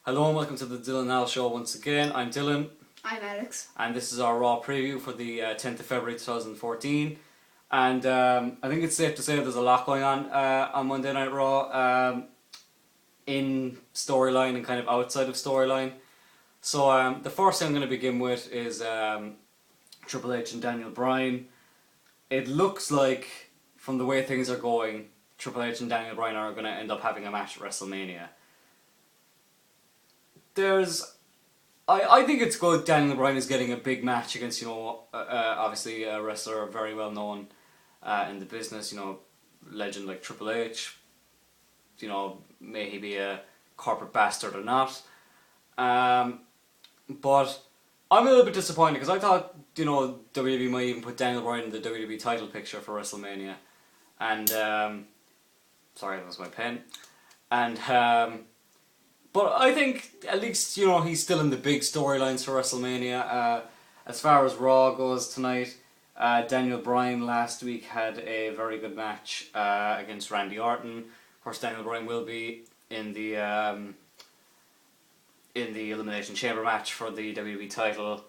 Hello and welcome to the Dylan Al Show once again. I'm Dylan. I'm Alex. And this is our RAW preview for the 10th of February 2014. And I think it's safe to say there's a lot going on Monday Night Raw, in storyline and kind of outside of storyline. So the first thing I'm going to begin with is Triple H and Daniel Bryan. It looks like, from the way things are going, Triple H and Daniel Bryan are going to end up having a match at WrestleMania. I think it's good Daniel Bryan is getting a big match against, obviously a wrestler very well known in the business, legend like Triple H. May he be a corporate bastard or not. But I'm a little bit disappointed because I thought, WWE might even put Daniel Bryan in the WWE title picture for WrestleMania. And, sorry, that was my pen. And, but I think at least, he's still in the big storylines for WrestleMania. As far as Raw goes tonight, Daniel Bryan last week had a very good match against Randy Orton. Of course, Daniel Bryan will be in the Elimination Chamber match for the WWE title.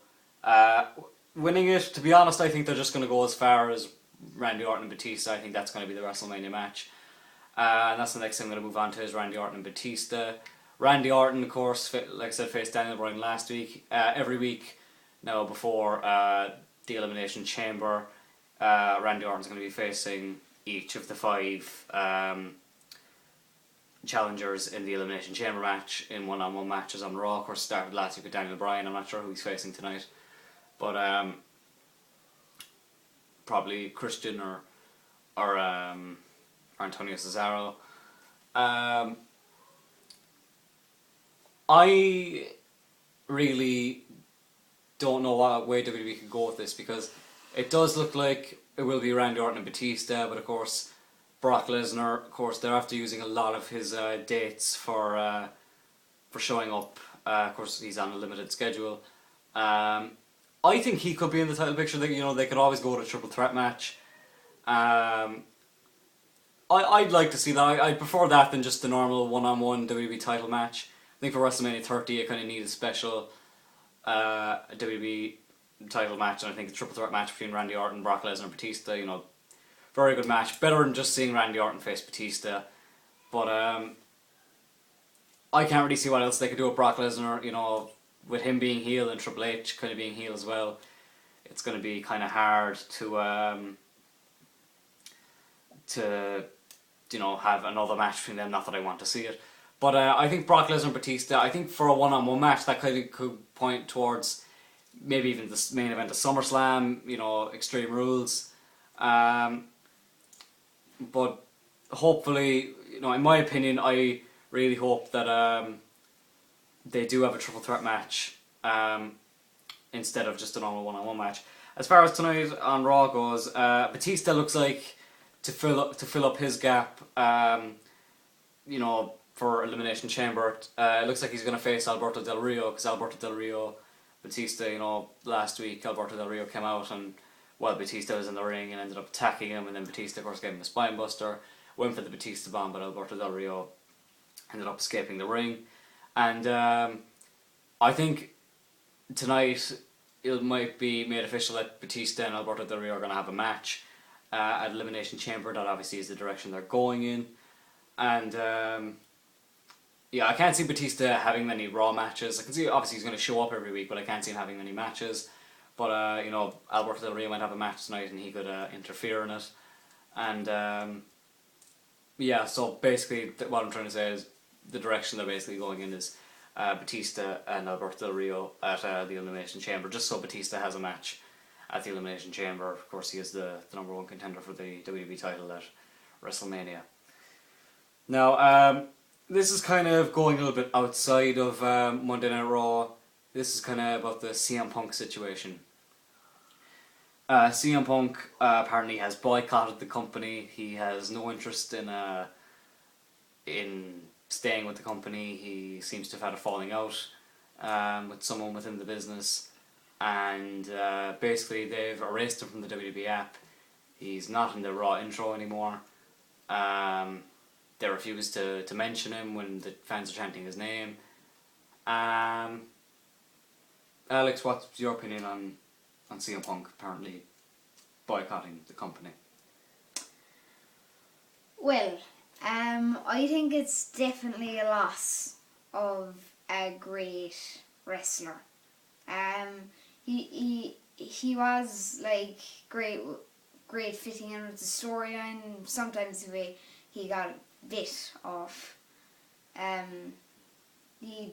Winning it, to be honest, I think they're just going to go as far as Randy Orton and Batista. I think that's going to be the WrestleMania match. And that's the next thing I'm going to move on to is Randy Orton and Batista. Randy Orton, of course, like I said, faced Daniel Bryan last week. Every week now before the Elimination Chamber, Randy Orton's going to be facing each of the 5 challengers in the Elimination Chamber match in one-on-one matches on Raw. Of course, started last week with Daniel Bryan. I'm not sure who he's facing tonight, but probably Christian or Antonio Cesaro. I really don't know what way WWE could go with this, because it does look like it will be Randy Orton and Batista, but of course Brock Lesnar, they're after using a lot of his dates for showing up. Of course, he's on a limited schedule. I think he could be in the title picture. They could always go to a triple threat match. I'd like to see that. I'd prefer that than just the normal one-on-one WWE title match. I think for WrestleMania 30 you kind of need a special WWE title match, and I think a triple threat match between Randy Orton, Brock Lesnar and Batista, very good match. Better than just seeing Randy Orton face Batista. But I can't really see what else they could do with Brock Lesnar, with him being heel and Triple H kind of being heel as well. It's going to be kind of hard to have another match between them. Not that I want to see it. But I think Brock Lesnar and Batista, I think for a one-on-one match that kind of could point towards maybe even the main event of SummerSlam, Extreme Rules. But hopefully, in my opinion, I really hope that they do have a triple threat match instead of just a normal one-on-one match. As far as tonight on Raw goes, Batista looks like to fill up his gap, for Elimination Chamber. It looks like he's going to face Alberto Del Rio, because Alberto Del Rio, Batista, last week Alberto Del Rio came out and Batista was in the ring and ended up attacking him, and then Batista of course gave him a spine buster, went for the Batista bomb, but Alberto Del Rio ended up escaping the ring. And I think tonight it might be made official that Batista and Alberto Del Rio are going to have a match at Elimination Chamber. That obviously is the direction they're going in. And I can't see Batista having many Raw matches. I can see obviously he's going to show up every week, but I can't see him having many matches. But Alberto Del Rio might have a match tonight and he could interfere in it. And so basically what I'm trying to say is the direction they're basically going in is Batista and Alberto Del Rio at the Elimination Chamber, just so Batista has a match at the Elimination Chamber. Of course, he is the number 1 contender for the WWE title at WrestleMania. Now, this is kind of going a little bit outside of Monday Night Raw. This is kind of about the CM Punk situation. CM Punk apparently has boycotted the company. He has no interest in staying with the company. He seems to have had a falling out with someone within the business, and basically they've erased him from the WWE app. He's not in the Raw intro anymore. They refuse to mention him when the fans are chanting his name. Alex, what's your opinion on CM Punk apparently boycotting the company? Well, I think it's definitely a loss of a great wrestler. He was like great fitting in with the storyline. Sometimes the way he got a bit off. He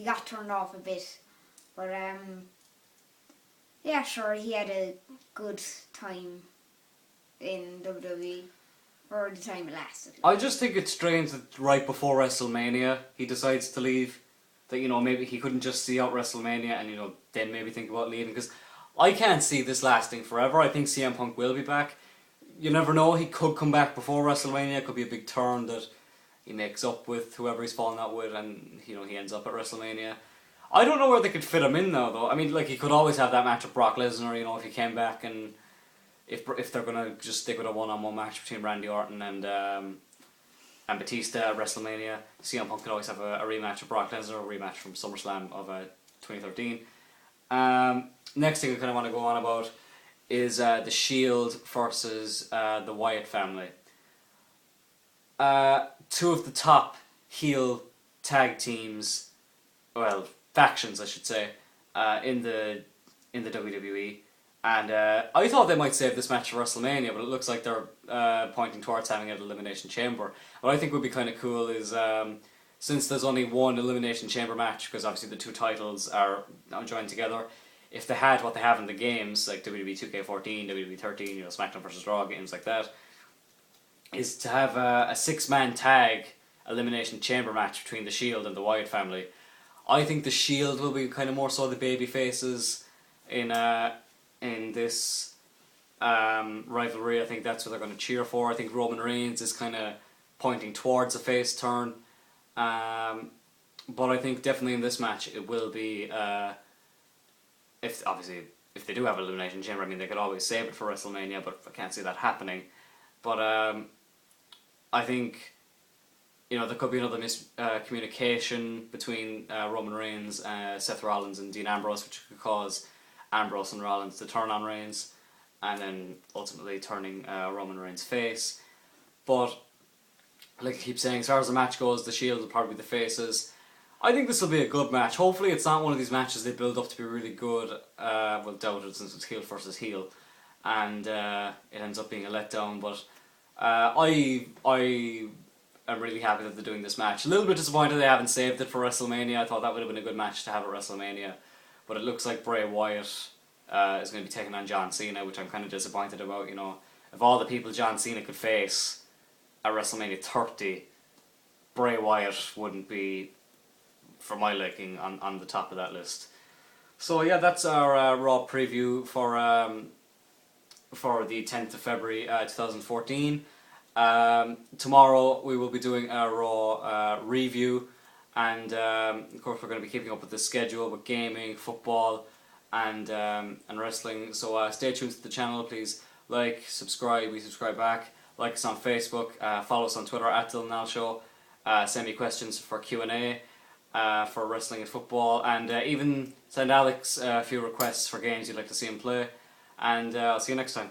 got turned off a bit, but yeah, sure, he had a good time in WWE for the time it lasted. I just think it's strange that right before WrestleMania he decides to leave. That, you know, maybe he couldn't just see out WrestleMania and, you know, then maybe think about leaving, because I can't see this lasting forever. I think CM Punk will be back. You never know, he could come back before WrestleMania. It could be a big turn that he makes up with whoever he's fallen out with, and, you know, he ends up at WrestleMania. I don't know where they could fit him in now, though. I mean, like, he could always have that match with Brock Lesnar, you know, if he came back, and if they're gonna just stick with a one-on-one match between Randy Orton and Batista at WrestleMania, CM Punk could always have a rematch with Brock Lesnar, a rematch from SummerSlam of 2013. Next thing I kind of want to go on about is the Shield versus the Wyatt family. Two of the top heel tag teams, well, factions I should say, in the WWE. And I thought they might save this match for WrestleMania, but it looks like they're pointing towards having it at Elimination Chamber. What I think would be kind of cool is, since there's only one Elimination Chamber match, because obviously the two titles are joined together, if they had what they have in the games, like WWE 2K14, WWE 13, you know, SmackDown vs. Raw, games like that, is to have a 6-man tag Elimination Chamber match between the Shield and the Wyatt family. I think the Shield will be kind of more so the baby faces in this rivalry. I think that's what they're going to cheer for. I think Roman Reigns is kind of pointing towards a face turn. But I think definitely in this match it will be, if they do have an Elimination Chamber, I mean, they could always save it for WrestleMania, but I can't see that happening. But I think, you know, there could be another miscommunication between Roman Reigns, Seth Rollins and Dean Ambrose, which could cause Ambrose and Rollins to turn on Reigns, and then ultimately turning Roman Reigns face. But like I keep saying, as far as the match goes, the Shield will probably be the faces. I think this will be a good match. Hopefully it's not one of these matches they build up to be really good. Well, doubted since it's heel versus heel, and it ends up being a letdown. But I am really happy that they're doing this match. A little bit disappointed they haven't saved it for WrestleMania. I thought that would have been a good match to have at WrestleMania. But it looks like Bray Wyatt is going to be taking on John Cena, which I'm kind of disappointed about. You know, of all the people John Cena could face at WrestleMania 30, Bray Wyatt wouldn't be, for my liking, on the top of that list. So yeah, that's our Raw preview for the 10th of February 2014. Tomorrow we will be doing a Raw review, and of course we're going to be keeping up with the schedule with gaming, football, and wrestling. So stay tuned to the channel. Please like, subscribe. We subscribe back. Like us on Facebook. Follow us on Twitter @DylanNalShow. Send me questions for Q&A for wrestling and football, and even send Alex a few requests for games you'd like to see him play. And I'll see you next time.